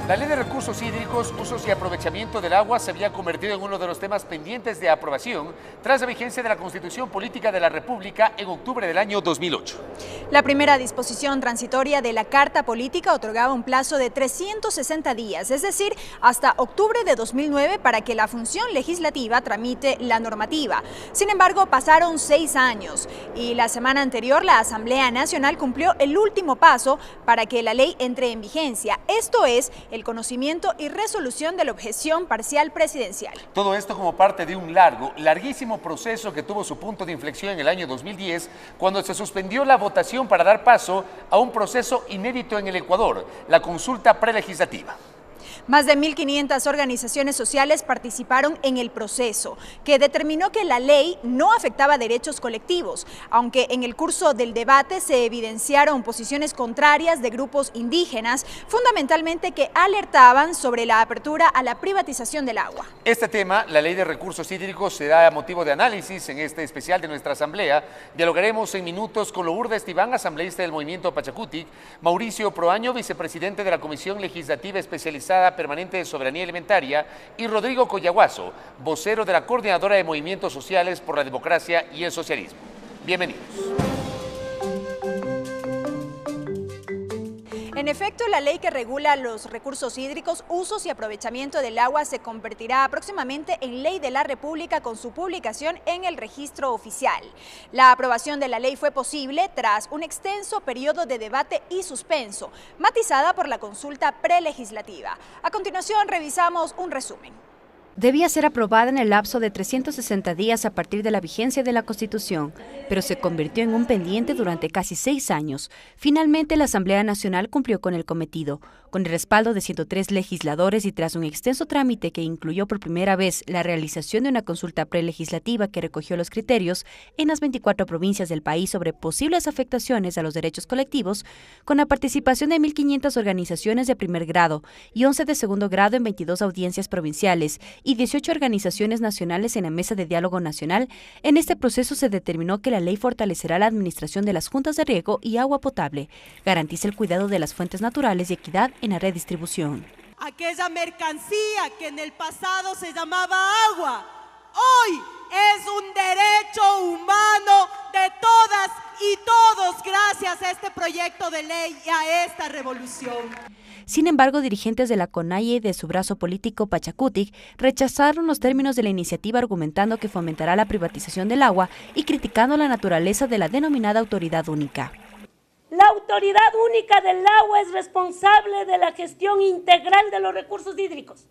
La Ley de Recursos Hídricos, Usos y Aprovechamiento del Agua se había convertido en uno de los temas pendientes de aprobación tras la vigencia de la Constitución Política de la República en octubre del año 2008. La primera disposición transitoria de la Carta Política otorgaba un plazo de 360 días, es decir, hasta octubre de 2009 para que la función legislativa tramite la normativa. Sin embargo, pasaron 6 años y la semana anterior la Asamblea Nacional cumplió el último paso para que la ley entre en vigencia, esto es, el conocimiento y resolución de la objeción parcial presidencial. Todo esto como parte de un larguísimo proceso que tuvo su punto de inflexión en el año 2010, cuando se suspendió la votación para dar paso a un proceso inédito en el Ecuador, la consulta prelegislativa. Más de 1.500 organizaciones sociales participaron en el proceso, que determinó que la ley no afectaba derechos colectivos, aunque en el curso del debate se evidenciaron posiciones contrarias de grupos indígenas, fundamentalmente que alertaban sobre la apertura a la privatización del agua. Este tema, la Ley de Recursos Hídricos, será motivo de análisis en este especial de nuestra Asamblea. Dialogaremos en minutos con Lourdes Esteban, asambleísta del Movimiento Pachacutic, Mauricio Proaño, vicepresidente de la Comisión Legislativa Especializada Permanente de Soberanía Alimentaria, y Rodrigo Coyaguazo, vocero de la Coordinadora de Movimientos Sociales por la Democracia y el Socialismo. Bienvenidos. En efecto, la ley que regula los recursos hídricos, usos y aprovechamiento del agua se convertirá próximamente en ley de la República con su publicación en el registro oficial. La aprobación de la ley fue posible tras un extenso periodo de debate y suspenso, matizada por la consulta prelegislativa. A continuación, revisamos un resumen. Debía ser aprobada en el lapso de 360 días a partir de la vigencia de la Constitución, pero se convirtió en un pendiente durante casi 6 años. Finalmente, la Asamblea Nacional cumplió con el cometido. Con el respaldo de 103 legisladores y tras un extenso trámite que incluyó por primera vez la realización de una consulta prelegislativa que recogió los criterios en las 24 provincias del país sobre posibles afectaciones a los derechos colectivos, con la participación de 1.500 organizaciones de primer grado y 11 de segundo grado en 22 audiencias provinciales, y 18 organizaciones nacionales en la Mesa de Diálogo Nacional, en este proceso se determinó que la ley fortalecerá la administración de las juntas de riego y agua potable, garantiza el cuidado de las fuentes naturales y equidad en la redistribución. Aquella mercancía que en el pasado se llamaba agua, hoy es un derecho humano de todas y todos gracias a este proyecto de ley y a esta revolución. Sin embargo, dirigentes de la CONAIE y de su brazo político Pachacutic rechazaron los términos de la iniciativa argumentando que fomentará la privatización del agua y criticando la naturaleza de la denominada autoridad única. La autoridad única del agua es responsable de la gestión integral de los recursos hídricos.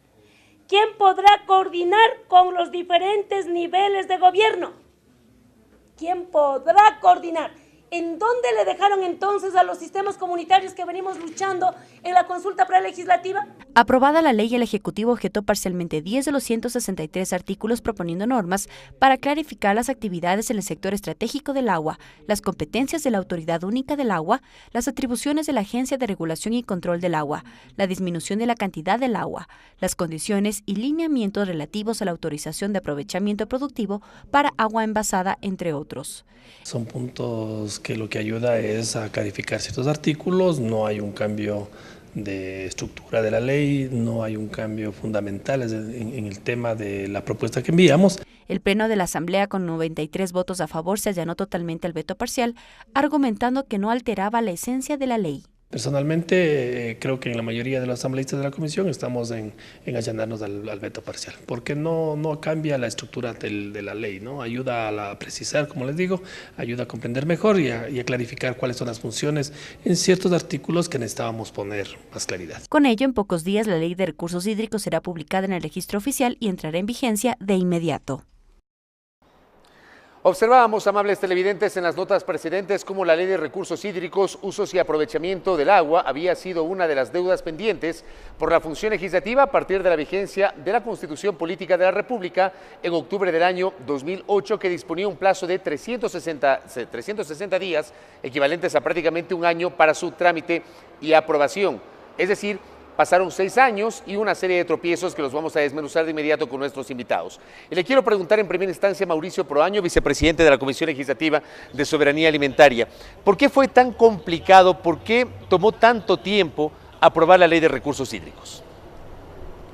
¿Quién podrá coordinar con los diferentes niveles de gobierno? ¿Quién podrá coordinar? ¿En dónde le dejaron entonces a los sistemas comunitarios que venimos luchando en la consulta prelegislativa? Aprobada la ley, el Ejecutivo objetó parcialmente 10 de los 163 artículos proponiendo normas para clarificar las actividades en el sector estratégico del agua, las competencias de la Autoridad Única del Agua, las atribuciones de la Agencia de Regulación y Control del Agua, la disminución de la cantidad del agua, las condiciones y lineamientos relativos a la autorización de aprovechamiento productivo para agua envasada, entre otros. Son puntos que lo que ayuda es a clarificar ciertos artículos, no hay un cambio de estructura de la ley, no hay un cambio fundamental en el tema de la propuesta que enviamos. El Pleno de la Asamblea, con 93 votos a favor, se allanó totalmente al veto parcial, argumentando que no alteraba la esencia de la ley. Personalmente, creo que en la mayoría de los asambleístas de la Comisión estamos en allanarnos al veto parcial, porque no cambia la estructura de la ley, ¿no? Ayuda a precisar, como les digo, ayuda a comprender mejor y a clarificar cuáles son las funciones en ciertos artículos que necesitábamos poner más claridad. Con ello, en pocos días, la Ley de Recursos Hídricos será publicada en el registro oficial y entrará en vigencia de inmediato. Observábamos, amables televidentes, en las notas precedentes cómo la Ley de Recursos Hídricos, Usos y Aprovechamiento del Agua había sido una de las deudas pendientes por la función legislativa a partir de la vigencia de la Constitución Política de la República en octubre del año 2008, que disponía un plazo de 360 días, equivalentes a prácticamente un año para su trámite y aprobación. Es decir, pasaron 6 años y una serie de tropiezos que los vamos a desmenuzar de inmediato con nuestros invitados. Y le quiero preguntar en primera instancia a Mauricio Proaño, vicepresidente de la Comisión Legislativa de Soberanía Alimentaria. ¿Por qué fue tan complicado, por qué tomó tanto tiempo aprobar la Ley de Recursos Hídricos?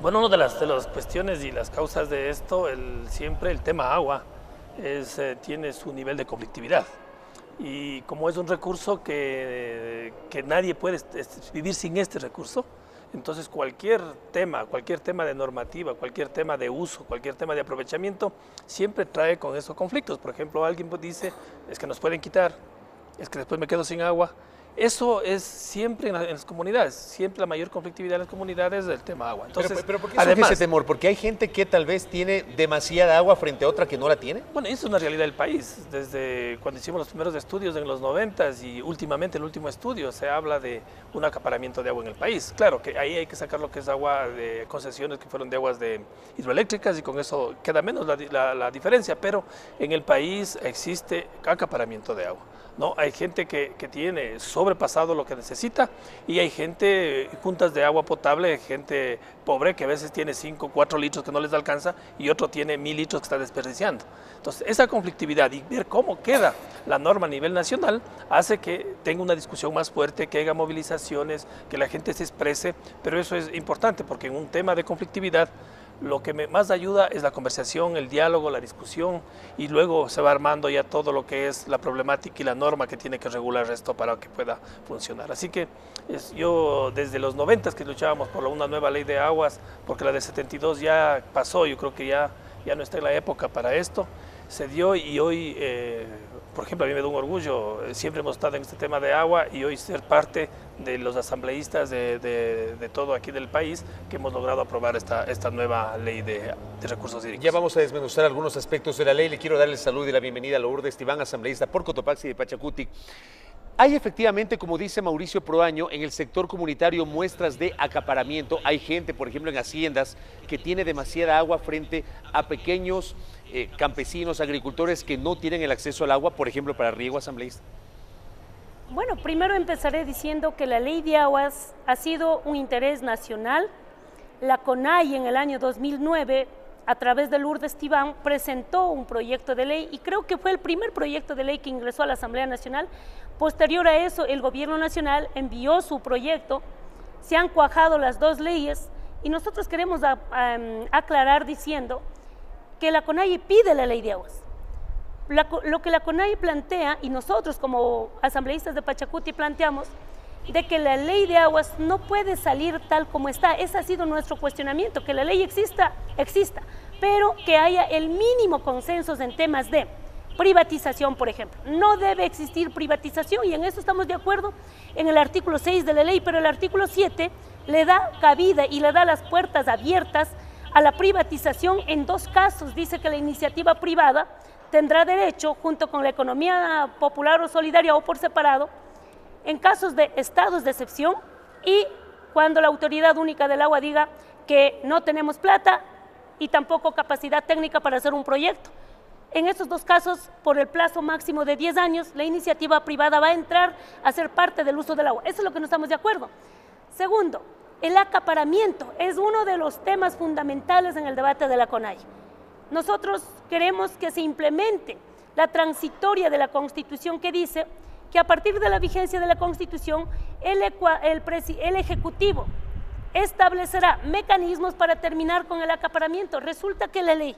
Bueno, una de las cuestiones y las causas de esto, siempre el tema agua tiene su nivel de conflictividad. Y como es un recurso que nadie puede vivir sin este recurso, entonces cualquier tema de normativa, cualquier tema de uso, cualquier tema de aprovechamiento, siempre trae con eso conflictos. Por ejemplo, alguien dice, es que nos pueden quitar, es que después me quedo sin agua. Eso es siempre en las comunidades, siempre la mayor conflictividad en las comunidades del tema agua. Entonces, pero ¿por qué surge ese temor? ¿Porque hay gente que tal vez tiene demasiada agua frente a otra que no la tiene? Bueno, eso es una realidad del país. Desde cuando hicimos los primeros estudios en los 90s y últimamente el último estudio se habla de un acaparamiento de agua en el país. Claro que ahí hay que sacar lo que es agua de concesiones que fueron de aguas hidroeléctricas y con eso queda menos la diferencia, pero en el país existe acaparamiento de agua, ¿no? Hay gente que tiene sobrepasado lo que necesita y hay gente, juntas de agua potable, gente pobre que a veces tiene 5, 4 litros que no les alcanza y otro tiene 1000 litros que está desperdiciando. Entonces, esa conflictividad y ver cómo queda la norma a nivel nacional hace que tenga una discusión más fuerte, que haya movilizaciones, que la gente se exprese, pero eso es importante porque en un tema de conflictividad lo que más ayuda es la conversación, el diálogo, la discusión y luego se va armando ya todo lo que es la problemática y la norma que tiene que regular esto para que pueda funcionar. Así que yo desde los 90s que luchábamos por una nueva ley de aguas, porque la de 72 ya pasó, yo creo que ya no está en la época para esto, se dio y hoy, por ejemplo, a mí me da un orgullo, siempre hemos estado en este tema de agua y hoy ser parte de los asambleístas de todo aquí del país que hemos logrado aprobar esta nueva ley de recursos hídricos. Ya vamos a desmenuzar algunos aspectos de la ley. Le quiero dar el saludo y la bienvenida a Lourdes Tibán, asambleísta por Cotopaxi de Pachacutic. Hay efectivamente, como dice Mauricio Proaño, en el sector comunitario muestras de acaparamiento. Hay gente, por ejemplo, en haciendas que tiene demasiada agua frente a pequeños campesinos, agricultores que no tienen el acceso al agua, por ejemplo, para riego, asambleísta. Bueno, primero empezaré diciendo que la ley de aguas ha sido un interés nacional. La CONAIE en el año 2009, a través de Lourdes Tibán, presentó un proyecto de ley y creo que fue el primer proyecto de ley que ingresó a la Asamblea Nacional. Posterior a eso, el Gobierno Nacional envió su proyecto, se han cuajado las dos leyes y nosotros queremos aclarar diciendo que la CONAIE pide la ley de aguas. Lo que la CONAIE plantea, y nosotros como asambleístas de Pachacuti planteamos, de que la ley de aguas no puede salir tal como está. Ese ha sido nuestro cuestionamiento, que la ley exista, pero que haya el mínimo consenso en temas de privatización, por ejemplo. No debe existir privatización y en eso estamos de acuerdo en el artículo 6 de la ley, pero el artículo 7 le da cabida y le da las puertas abiertas a la privatización en dos casos. Dice que la iniciativa privada tendrá derecho, junto con la economía popular o solidaria o por separado, en casos de estados de excepción y cuando la Autoridad Única del Agua diga que no tenemos plata y tampoco capacidad técnica para hacer un proyecto. En estos dos casos, por el plazo máximo de 10 años, la iniciativa privada va a entrar a ser parte del uso del agua. Eso es lo que no estamos de acuerdo. Segundo, el acaparamiento es uno de los temas fundamentales en el debate de la CONAIE. Nosotros queremos que se implemente la transitoria de la Constitución que dice que a partir de la vigencia de la Constitución, el Ejecutivo establecerá mecanismos para terminar con el acaparamiento. Resulta que la ley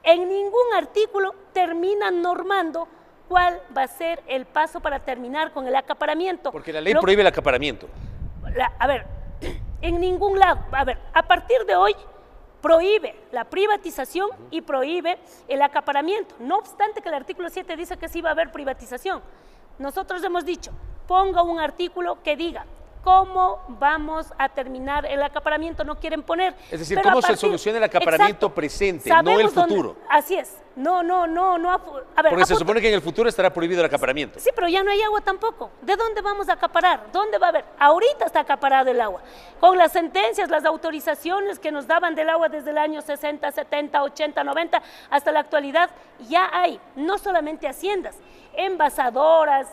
en ningún artículo termina normando cuál va a ser el paso para terminar con el acaparamiento. Porque la ley prohíbe el acaparamiento. En ningún lado. A partir de hoy prohíbe la privatización y prohíbe el acaparamiento. No obstante que el artículo 7 dice que sí va a haber privatización. Nosotros hemos dicho, ponga un artículo que diga cómo vamos a terminar el acaparamiento, no quieren poner. Es decir, cómo se soluciona el acaparamiento presente, no el futuro. Así es. No. Porque se supone que en el futuro estará prohibido el acaparamiento. Sí, pero ya no hay agua tampoco. ¿De dónde vamos a acaparar? ¿Dónde va a haber? Ahorita está acaparado el agua. Con las sentencias, las autorizaciones que nos daban del agua desde el año 60, 70, 80, 90, hasta la actualidad, ya hay, no solamente haciendas, envasadoras,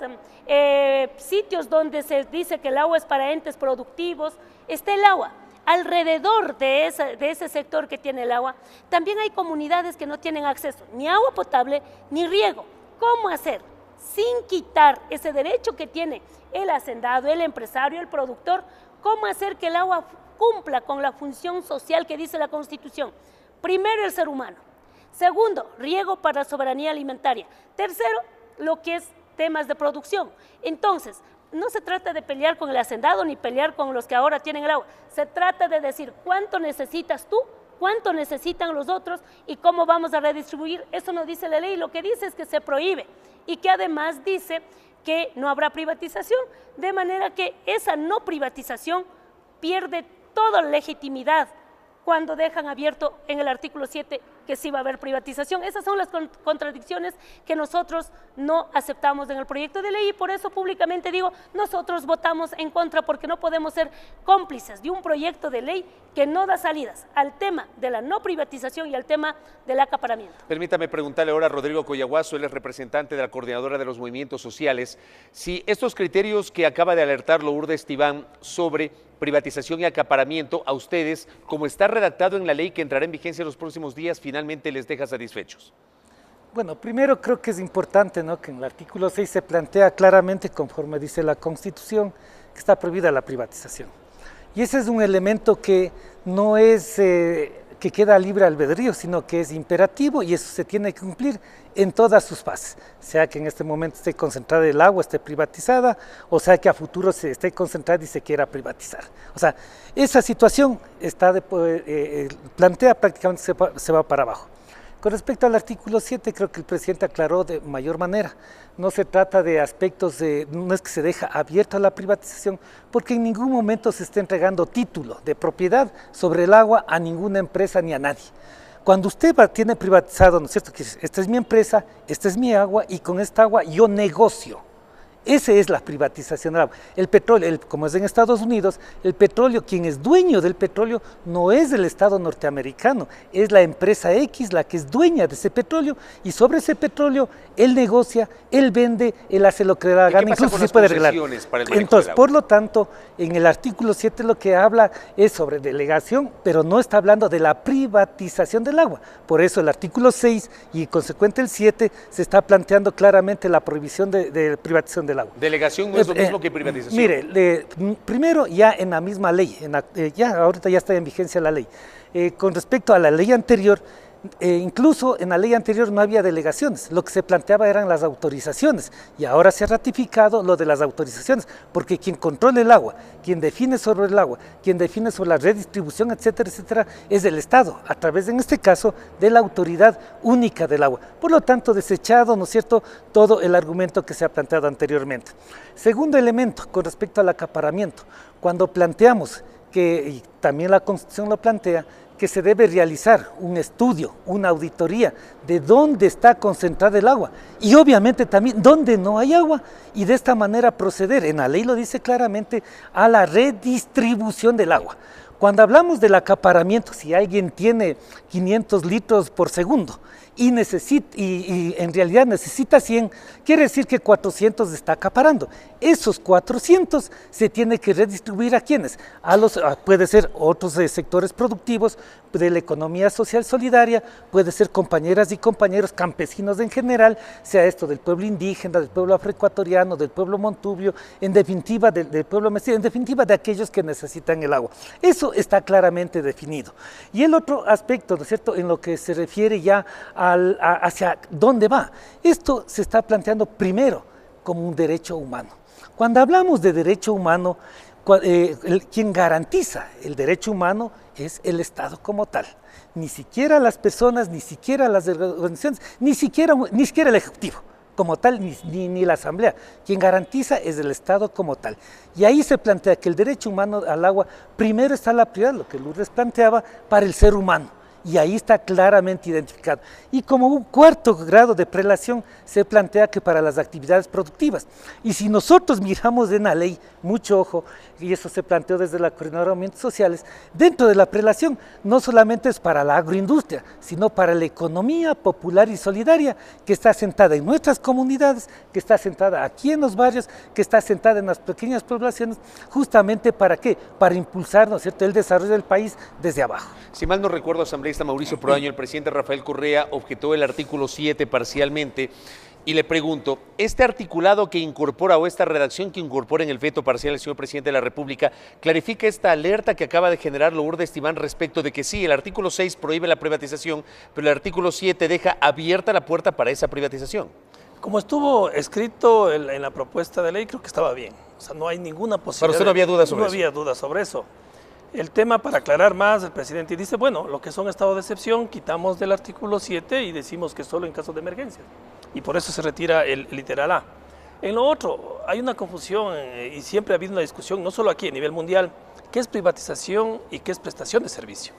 sitios donde se dice que el agua es para entes productivos, está el agua. Alrededor de ese sector que tiene el agua, también hay comunidades que no tienen acceso ni a agua potable ni riego. ¿Cómo hacer? Sin quitar ese derecho que tiene el hacendado, el empresario, el productor, ¿cómo hacer que el agua cumpla con la función social que dice la Constitución. Primero, el ser humano. Segundo, riego para soberanía alimentaria. Tercero, lo que es temas de producción. Entonces, no se trata de pelear con el hacendado ni pelear con los que ahora tienen el agua. Se trata de decir cuánto necesitas tú, cuánto necesitan los otros y cómo vamos a redistribuir. Eso no dice la ley, lo que dice es que se prohíbe y que además dice que no habrá privatización, de manera que esa no privatización pierde toda legitimidad cuando dejan abierto en el artículo 7 que sí va a haber privatización. Esas son las contradicciones que nosotros no aceptamos en el proyecto de ley y por eso públicamente digo, nosotros votamos en contra porque no podemos ser cómplices de un proyecto de ley que no da salidas al tema de la no privatización y al tema del acaparamiento. Permítame preguntarle ahora a Rodrigo Coyaguazo, él es representante de la Coordinadora de los Movimientos Sociales, si estos criterios que acaba de alertar Lourdes Tibán sobre privatización y acaparamiento a ustedes, como está redactado en la ley que entrará en vigencia en los próximos días, finalmente les deja satisfechos. Bueno, primero creo que es importante, ¿no?, que en el artículo 6 se plantea claramente, conforme dice la Constitución, que está prohibida la privatización. Y ese es un elemento que no es que queda libre albedrío, sino que es imperativo y eso se tiene que cumplir en todas sus fases, sea que en este momento esté concentrada el agua, esté privatizada, o sea que a futuro se esté concentrada y se quiera privatizar. O sea, esa situación está plantea prácticamente se va para abajo. Con respecto al artículo 7, creo que el presidente aclaró de mayor manera. No se trata de aspectos no es que se deja abierta la privatización, porque en ningún momento se está entregando título de propiedad sobre el agua a ninguna empresa ni a nadie. Cuando usted tiene privatizado, ¿no es cierto?, que esta es mi empresa, esta es mi agua y con esta agua yo negocio. Esa es la privatización del agua. El petróleo, como es en Estados Unidos, el petróleo, quien es dueño del petróleo no es el Estado norteamericano, es la empresa X la que es dueña de ese petróleo y sobre ese petróleo él negocia, él vende, él hace lo que le da la gana, incluso se puede arreglar. Entonces, por lo tanto, en el artículo 7 lo que habla es sobre delegación, pero no está hablando de la privatización del agua. Por eso el artículo 6 y consecuente el 7 se está planteando claramente la prohibición de privatización del agua. Delegación no es lo mismo que privatización. Mire, primero ya en la misma ley, ahorita ya está en vigencia la ley. Con respecto a la ley anterior, incluso en la ley anterior no había delegaciones, lo que se planteaba eran las autorizaciones y ahora se ha ratificado lo de las autorizaciones, porque quien controla el agua, quien define sobre el agua, quien define sobre la redistribución, etcétera, etcétera, es el Estado, a través en este caso de la Autoridad Única del Agua. Por lo tanto, desechado, ¿no es cierto?, todo el argumento que se ha planteado anteriormente. Segundo elemento, con respecto al acaparamiento, cuando planteamos que, y también la Constitución lo plantea, que se debe realizar un estudio, una auditoría de dónde está concentrada el agua y obviamente también dónde no hay agua y de esta manera proceder, en la ley lo dice claramente, a la redistribución del agua. Cuando hablamos del acaparamiento, si alguien tiene 500 litros por segundo y en realidad necesita 100, quiere decir que 400 está acaparando. Esos 400 se tiene que redistribuir ¿a quiénes? Puede ser otros sectores productivos de la economía social solidaria, puede ser compañeras y compañeros campesinos en general, sea esto del pueblo indígena, del pueblo afroecuatoriano, del pueblo montubio, en definitiva del pueblo mestizo, en definitiva de aquellos que necesitan el agua. Eso está claramente definido. Y el otro aspecto, ¿no es cierto?, en lo que se refiere ya hacia dónde va. Esto se está planteando primero como un derecho humano. Cuando hablamos de derecho humano, quien garantiza el derecho humano es el Estado como tal. Ni siquiera las personas, ni siquiera las organizaciones, ni siquiera el Ejecutivo como tal, ni la Asamblea. Quien garantiza es el Estado como tal. Y ahí se plantea que el derecho humano al agua, primero está la prioridad, lo que Lourdes planteaba, para el ser humano. Y ahí está claramente identificado. Y como un cuarto grado de prelación se plantea que para las actividades productivas. Y si nosotros miramos en la ley, mucho ojo, y eso se planteó desde la Coordinadora de Movimientos Sociales, dentro de la prelación no solamente es para la agroindustria, sino para la economía popular y solidaria, que está asentada en nuestras comunidades, que está asentada aquí en los barrios, que está asentada en las pequeñas poblaciones, justamente ¿para qué? Para impulsar, ¿no es cierto?, el desarrollo del país desde abajo. Si mal no recuerdo, asambleísta Mauricio Proaño, el presidente Rafael Correa objetó el artículo 7 parcialmente Y le pregunto, este articulado que incorpora o esta redacción que incorpora en el veto parcial el señor presidente de la República, clarifica esta alerta que acaba de generar Lourdes Esteban respecto de que sí, el artículo 6 prohíbe la privatización, pero el artículo 7 deja abierta la puerta para esa privatización. Como estuvo escrito en la propuesta de ley, creo que estaba bien. O sea, no hay ninguna posibilidad. Pero usted no había dudas sobre eso. No había dudas sobre eso. El tema, para aclarar más, el presidente dice, bueno, lo que son estados de excepción, quitamos del artículo 7 y decimos que solo en caso de emergencia. Y por eso se retira el literal A. En lo otro, hay una confusión y siempre ha habido una discusión, no solo aquí, a nivel mundial, qué es privatización y qué es prestación de servicio.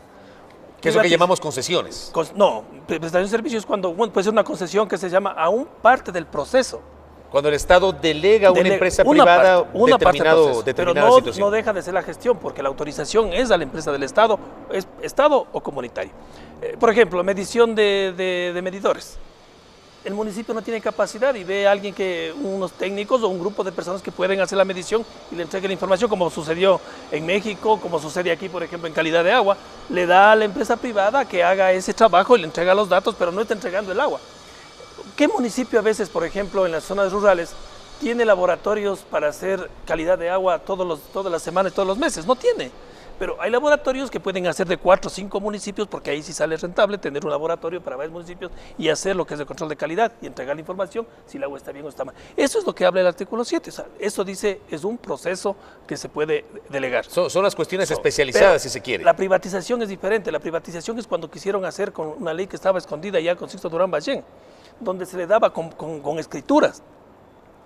¿Qué es lo que llamamos concesiones? No, prestación de servicio es cuando puede ser una concesión que se llama aún parte del proceso. Cuando el Estado delega a una empresa privada determinada situación. No deja de ser la gestión, porque la autorización es a la empresa del Estado, es Estado o comunitario. Por ejemplo, medición de medidores. El municipio no tiene capacidad y ve a alguien unos técnicos o un grupo de personas que pueden hacer la medición y le entregue la información, como sucedió en México, como sucede aquí, por ejemplo, en calidad de agua. Le da a la empresa privada que haga ese trabajo y le entrega los datos, pero no está entregando el agua. ¿Qué municipio a veces, por ejemplo, en las zonas rurales, tiene laboratorios para hacer calidad de agua todas las semanas, todos los meses? No tiene. Pero hay laboratorios que pueden hacer de 4 o 5 municipios, porque ahí sí sale rentable tener un laboratorio para varios municipios y hacer lo que es el control de calidad y entregar la información si el agua está bien o está mal. Eso es lo que habla el artículo 7. O sea, eso dice, es un proceso que se puede delegar. Son las cuestiones especializadas, si se quiere. La privatización es diferente. La privatización es cuando quisieron hacer con una ley que estaba escondida ya con Sixto Durán Ballén, donde se le daba con escrituras.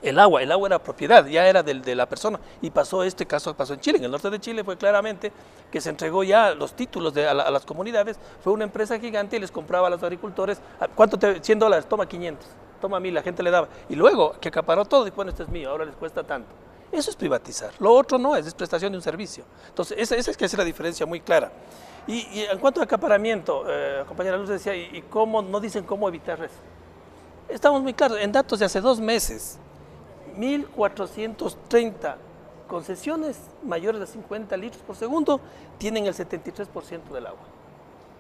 El agua era propiedad, ya era de la persona, y este caso pasó en Chile. En el norte de Chile fue claramente que se entregó ya los títulos a las comunidades, fue una empresa gigante y les compraba a los agricultores, ¿cuánto $100? Toma 500, toma 1000, la gente le daba, y luego que acaparó todo y bueno, esto es mío, ahora les cuesta tanto. Eso es privatizar, lo otro no es prestación de un servicio. Entonces, esa es que es la diferencia muy clara. Y en cuanto a acaparamiento, compañera Luz decía, ¿y cómo no dicen cómo evitar eso? Estamos muy claros, en datos de hace 2 meses, 1.430 concesiones mayores de 50 litros por segundo tienen el 73% del agua.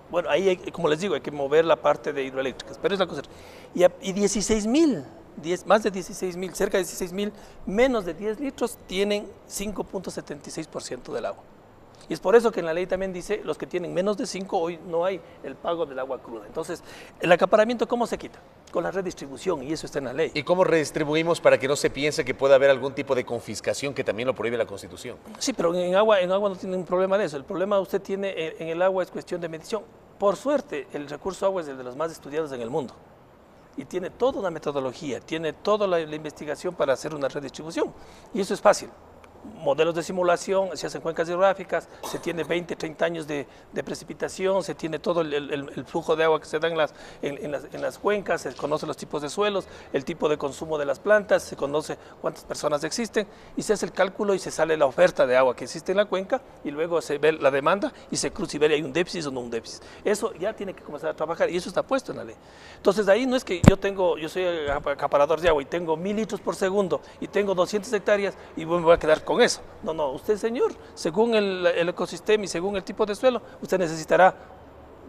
Bueno, ahí, como les digo, hay que mover la parte de hidroeléctricas, pero es la cosa. Y 16.000, más de 16.000, cerca de 16.000, menos de 10 litros tienen 5.76% del agua. Y es por eso que en la ley también dice, los que tienen menos de 5, hoy no hay el pago del agua cruda. Entonces, el acaparamiento, ¿cómo se quita? Con la redistribución, y eso está en la ley. ¿Y cómo redistribuimos para que no se piense que pueda haber algún tipo de confiscación que también lo prohíbe la Constitución? Sí, pero en agua no tiene un problema de eso. El problema usted tiene en el agua es cuestión de medición. Por suerte, el recurso agua es el de los más estudiados en el mundo. Y tiene toda una metodología, tiene toda la investigación para hacer una redistribución. Y eso es fácil. Modelos de simulación, se hacen cuencas hidrográficas, se tiene 20, 30 años de precipitación, se tiene todo el flujo de agua que se da en las cuencas, se conocen los tipos de suelos, el tipo de consumo de las plantas, se conoce cuántas personas existen y se hace el cálculo y se sale la oferta de agua que existe en la cuenca y luego se ve la demanda y se cruza y ve si hay un déficit o no un déficit. Eso ya tiene que comenzar a trabajar y eso está puesto en la ley. Entonces ahí no es que yo soy acaparador de agua y tengo 1000 litros por segundo y tengo 200 hectáreas y me voy a quedar con eso. No, usted, señor, según el ecosistema y según el tipo de suelo, usted necesitará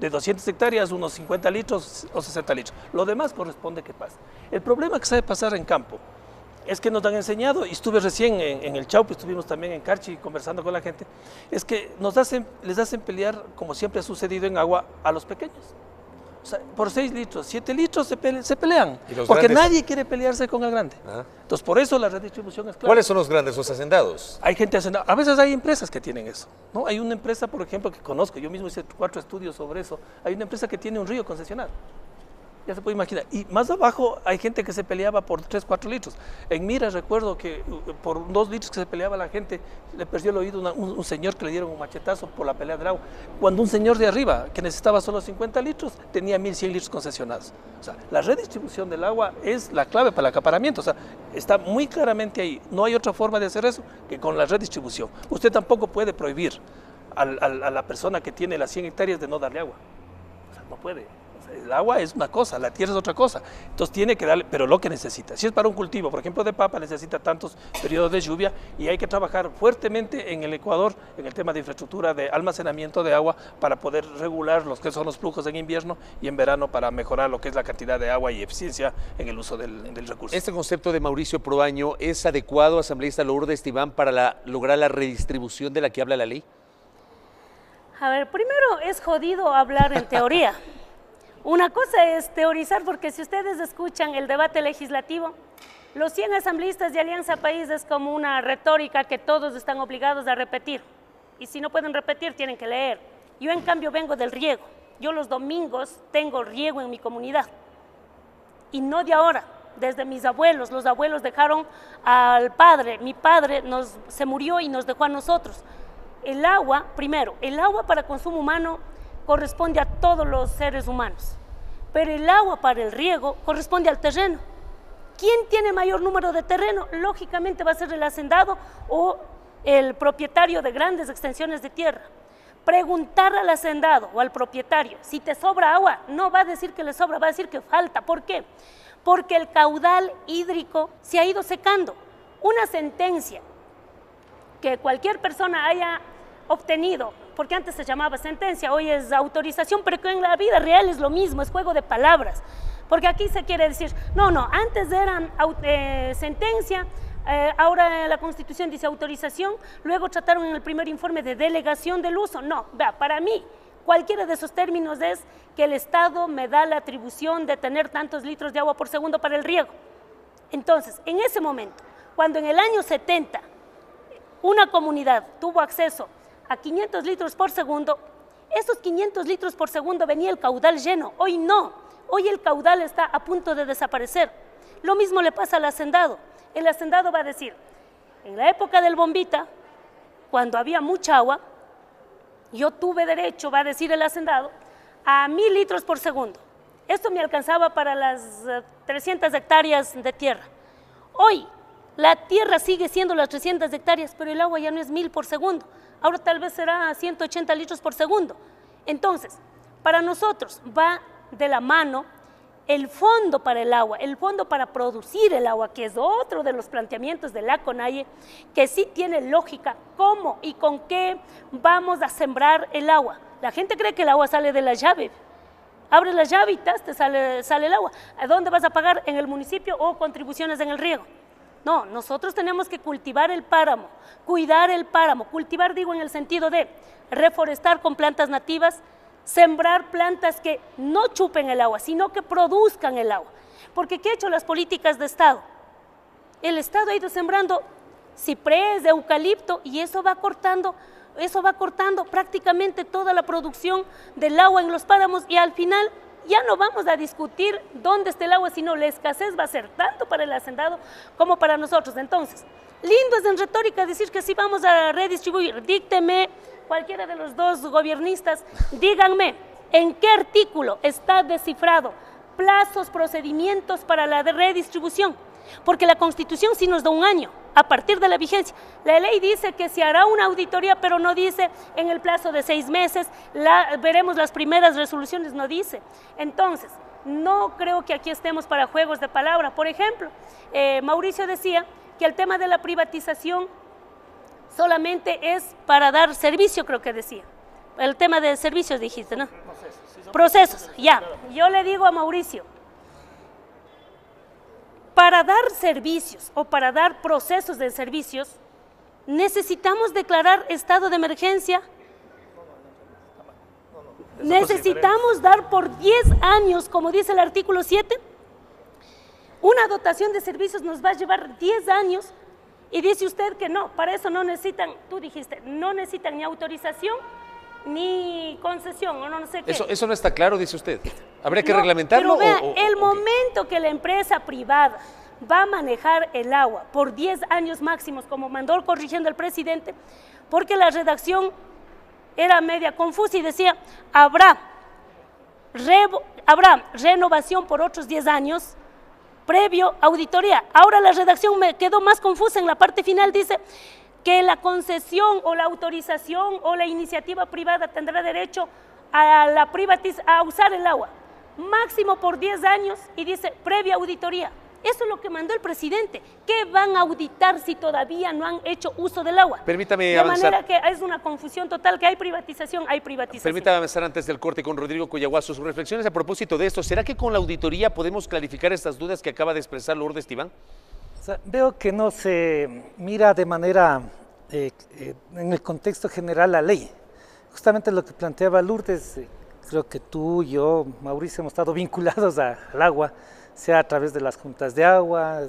de 200 hectáreas unos 50 litros o 60 litros. Lo demás corresponde que pase. El problema que sabe pasar en campo es que nos han enseñado, y estuve recién en el Chaupo, estuvimos también en Carchi conversando con la gente, es que les hacen pelear, como siempre ha sucedido en agua, a los pequeños. O sea, por 6 litros, 7 litros se pelean, porque nadie quiere pelearse con el grande. Entonces, por eso la redistribución es clara. ¿Cuáles son los grandes, los hacendados? Hay gente hacendada, a veces hay empresas que tienen eso, ¿no? Hay una empresa, por ejemplo, que conozco, yo mismo hice 4 estudios sobre eso, hay una empresa que tiene un río concesionado. Ya se puede imaginar. Y más abajo hay gente que se peleaba por 3, 4 litros. En Mira recuerdo que por 2 litros que se peleaba la gente, le perdió el oído un señor que le dieron un machetazo por la pelea del agua. Cuando un señor de arriba, que necesitaba solo 50 litros, tenía 1100 litros concesionados. O sea, la redistribución del agua es la clave para el acaparamiento. O sea, está muy claramente ahí. No hay otra forma de hacer eso que con la redistribución. Usted tampoco puede prohibir a la persona que tiene las 100 hectáreas de no darle agua. O sea, no puede. El agua es una cosa, la tierra es otra cosa. Entonces tiene que darle, pero lo que necesita. Si es para un cultivo, por ejemplo, de papa, necesita tantos periodos de lluvia y hay que trabajar fuertemente en el Ecuador en el tema de infraestructura de almacenamiento de agua para poder regular los que son los flujos en invierno y en verano para mejorar lo que es la cantidad de agua y eficiencia en el uso del recurso. ¿Este concepto de Mauricio Proaño es adecuado, asambleísta Lourdes Tibán, para lograr la redistribución de la que habla la ley? A ver, primero es jodido hablar en teoría. Una cosa es teorizar, porque si ustedes escuchan el debate legislativo, los 100 asambleístas de Alianza País es como una retórica que todos están obligados a repetir. Y si no pueden repetir, tienen que leer. Yo, en cambio, vengo del riego. Yo los domingos tengo riego en mi comunidad. Y no de ahora, desde mis abuelos. Los abuelos dejaron al padre. Mi padre se murió y nos dejó a nosotros. El agua, primero, el agua para consumo humano corresponde a todos los seres humanos, pero el agua para el riego corresponde al terreno. ¿Quién tiene mayor número de terreno? Lógicamente va a ser el hacendado o el propietario de grandes extensiones de tierra. Preguntar al hacendado o al propietario si te sobra agua, no va a decir que le sobra, va a decir que falta. ¿Por qué? Porque el caudal hídrico se ha ido secando. Una sentencia que cualquier persona haya obtenido, porque antes se llamaba sentencia, hoy es autorización, pero que en la vida real es lo mismo, es juego de palabras, porque aquí se quiere decir, no, antes era sentencia, ahora la Constitución dice autorización, luego trataron en el primer informe de delegación del uso. No, vea, para mí, cualquiera de esos términos es que el Estado me da la atribución de tener tantos litros de agua por segundo para el riego. Entonces, en ese momento, cuando en el año 70 una comunidad tuvo acceso a 500 litros por segundo, esos 500 litros por segundo venía el caudal lleno. Hoy no, hoy el caudal está a punto de desaparecer. Lo mismo le pasa al hacendado. El hacendado va a decir, en la época del bombita, cuando había mucha agua, yo tuve derecho, va a decir el hacendado, a 1000 litros por segundo. Esto me alcanzaba para las 300 hectáreas de tierra. Hoy, la tierra sigue siendo las 300 hectáreas, pero el agua ya no es 1000 por segundo. Ahora tal vez será 180 litros por segundo. Entonces, para nosotros va de la mano el fondo para el agua, el fondo para producir el agua, que es otro de los planteamientos de la CONAIE, que sí tiene lógica, cómo y con qué vamos a sembrar el agua. La gente cree que el agua sale de la llave. Abres las llavitas, te sale el agua. ¿A dónde vas a pagar? ¿En el municipio o contribuciones en el riego? No, nosotros tenemos que cultivar el páramo, cuidar el páramo. Cultivar, digo, en el sentido de reforestar con plantas nativas, sembrar plantas que no chupen el agua, sino que produzcan el agua. Porque ¿qué ha hecho las políticas de Estado? El Estado ha ido sembrando ciprés, eucalipto, y eso va cortando prácticamente toda la producción del agua en los páramos, y al final ya no vamos a discutir dónde está el agua, sino la escasez va a ser tanto para el hacendado como para nosotros. Entonces, lindo es en retórica decir que sí vamos a redistribuir. Dícteme, cualquiera de los dos gobiernistas, díganme en qué artículo está descifrado plazos, procedimientos para la redistribución, porque la Constitución sí nos da un año a partir de la vigencia. La ley dice que se hará una auditoría, pero no dice en el plazo de 6 meses, veremos las primeras resoluciones, no dice. Entonces, no creo que aquí estemos para juegos de palabra. Por ejemplo, Mauricio decía que el tema de la privatización solamente es para dar servicio, creo que decía. El tema de servicios dijiste, ¿no? Procesos, ya. Yo le digo a Mauricio, para dar servicios o para dar procesos de servicios, necesitamos declarar estado de emergencia. Necesitamos dar por 10 años, como dice el artículo 7, una dotación de servicios nos va a llevar 10 años, y dice usted que no, para eso no necesitan, tú dijiste, no necesitan ni autorización ni concesión, o no sé qué. Eso no está claro, dice usted. ¿Habría que reglamentarlo? Pero vea, el momento que la empresa privada va a manejar el agua por 10 años máximos, como mandó corrigiendo el presidente, porque la redacción era media confusa y decía, habrá renovación por otros 10 años, previo auditoría. Ahora la redacción me quedó más confusa, en la parte final dice que la concesión o la autorización o la iniciativa privada tendrá derecho a usar el agua. máximo por 10 años y dice previa auditoría. Eso es lo que mandó el presidente. ¿Qué van a auditar si todavía no han hecho uso del agua? Permítame avanzar. De manera que es una confusión total, que hay privatización, hay privatización. Permítame avanzar antes del corte con Rodrigo Cuyaguazo. Sus reflexiones a propósito de esto. ¿Será que con la auditoría podemos clarificar estas dudas que acaba de expresar Lourdes Tibán? O sea, veo que no se mira de manera, en el contexto general, la ley. Justamente lo que planteaba Lourdes, creo que tú, yo, Mauricio, hemos estado vinculados al agua, sea a través de las juntas de agua,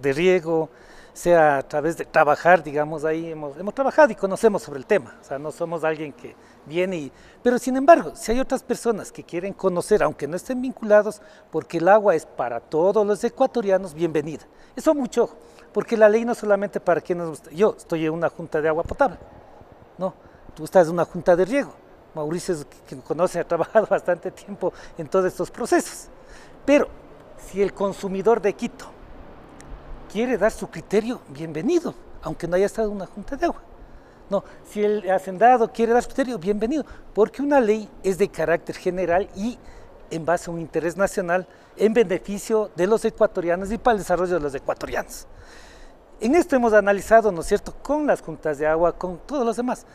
de riego, sea a través de trabajar, digamos, ahí hemos trabajado y conocemos sobre el tema. O sea, no somos alguien que viene y... Pero sin embargo, si hay otras personas que quieren conocer, aunque no estén vinculados, porque el agua es para todos los ecuatorianos, bienvenida. Eso mucho, porque la ley no es solamente para quienes... Yo estoy en una junta de agua potable, ¿no? Tú estás en una junta de riego. Mauricio, que conoce, ha trabajado bastante tiempo en todos estos procesos. Pero si el consumidor de Quito quiere dar su criterio, bienvenido, aunque no haya estado en una junta de agua. No, si el hacendado quiere dar su criterio, bienvenido, porque una ley es de carácter general y en base a un interés nacional en beneficio de los ecuatorianos y para el desarrollo de los ecuatorianos. En esto hemos analizado, ¿no es cierto?, con las juntas de agua, con todos los demás.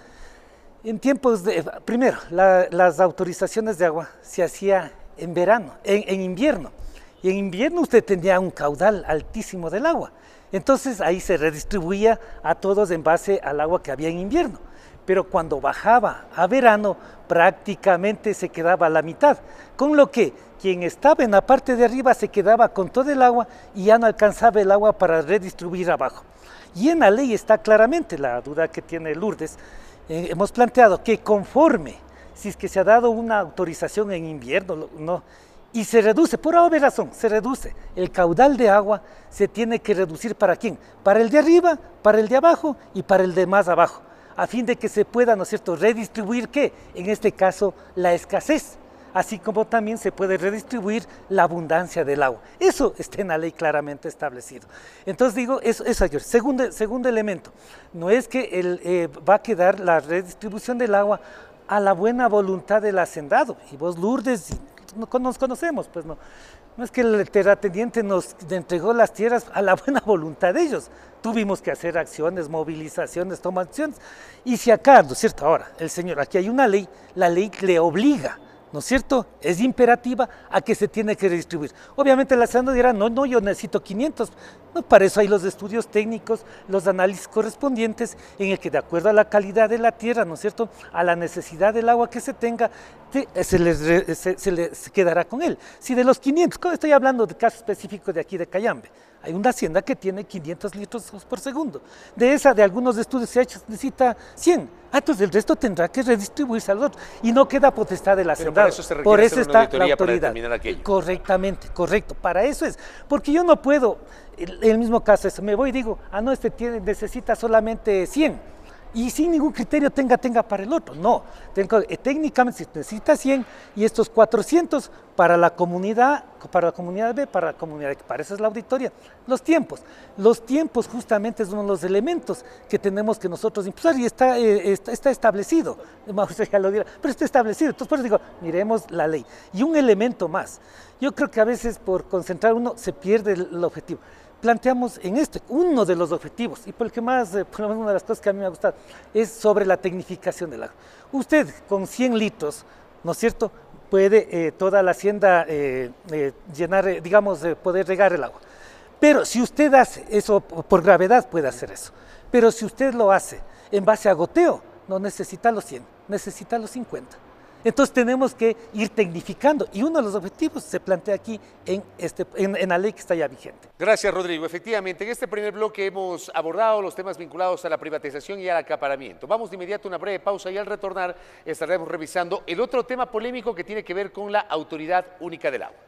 En tiempos de, primero, las autorizaciones de agua se hacía en verano, en invierno. Y en invierno usted tenía un caudal altísimo del agua. Entonces ahí se redistribuía a todos en base al agua que había en invierno. Pero cuando bajaba a verano, prácticamente se quedaba a la mitad. Con lo que quien estaba en la parte de arriba se quedaba con todo el agua y ya no alcanzaba el agua para redistribuir abajo. Y en la ley está claramente la duda que tiene Lourdes. Hemos planteado que conforme, si es que se ha dado una autorización en invierno, no, y se reduce, por obvia razón, se reduce el caudal de agua, se tiene que reducir ¿para quién? Para el de arriba, para el de abajo y para el de más abajo, a fin de que se pueda, ¿no es cierto?, redistribuir, ¿qué? En este caso, la escasez, así como también se puede redistribuir la abundancia del agua. Eso está en la ley claramente establecido. Entonces digo, eso ayer. Segundo elemento, no es que va a quedar la redistribución del agua a la buena voluntad del hacendado, y vos, Lourdes, nos conocemos, pues no es que el terrateniente nos entregó las tierras a la buena voluntad de ellos. Tuvimos que hacer acciones, movilizaciones, tomar acciones. Y si acá, ¿no es cierto? Ahora, el señor, aquí hay una ley, la ley le obliga, ¿no es cierto? Es imperativa a que se tiene que redistribuir. Obviamente el hacendado dirá, no, yo necesito 500. No, para eso hay los estudios técnicos, los análisis correspondientes, en el que de acuerdo a la calidad de la tierra, ¿no es cierto?, a la necesidad del agua que se tenga, se les quedará con él. Si de los 500, estoy hablando de caso específico de aquí de Cayambe, hay una hacienda que tiene 500 litros por segundo. De algunos estudios se ha hecho, necesita 100. Entonces el resto tendrá que redistribuirse a los otros. Y no queda potestad del hacendado. Por eso está la autoridad. Correctamente, correcto. Para eso es. Porque yo no puedo, en el mismo caso, me voy y digo, no, necesita solamente 100. Y sin ningún criterio tenga para el otro. No, técnicamente si necesita 100 y estos 400 para la comunidad B, para la comunidad que para eso es la auditoría. Los tiempos justamente es uno de los elementos que tenemos que nosotros impulsar y está establecido. Mauricio ya lo dirá, pero está establecido. Entonces por eso digo, miremos la ley. Y un elemento más, yo creo que a veces por concentrar uno se pierde el objetivo. Planteamos en uno de los objetivos, y por el que más, por lo menos una de las cosas que a mí me ha gustado, es sobre la tecnificación del agua. Usted con 100 litros, ¿no es cierto?, puede toda la hacienda llenar, digamos, poder regar el agua. Pero si usted hace eso, por gravedad puede hacer eso, pero si usted lo hace en base a goteo, no necesita los 100, necesita los 50. Entonces tenemos que ir tecnificando y uno de los objetivos se plantea aquí en la ley que está ya vigente. Gracias, Rodrigo. Efectivamente, en este primer bloque hemos abordado los temas vinculados a la privatización y al acaparamiento. Vamos de inmediato a una breve pausa y al retornar estaremos revisando el otro tema polémico que tiene que ver con la Autoridad Única del Agua.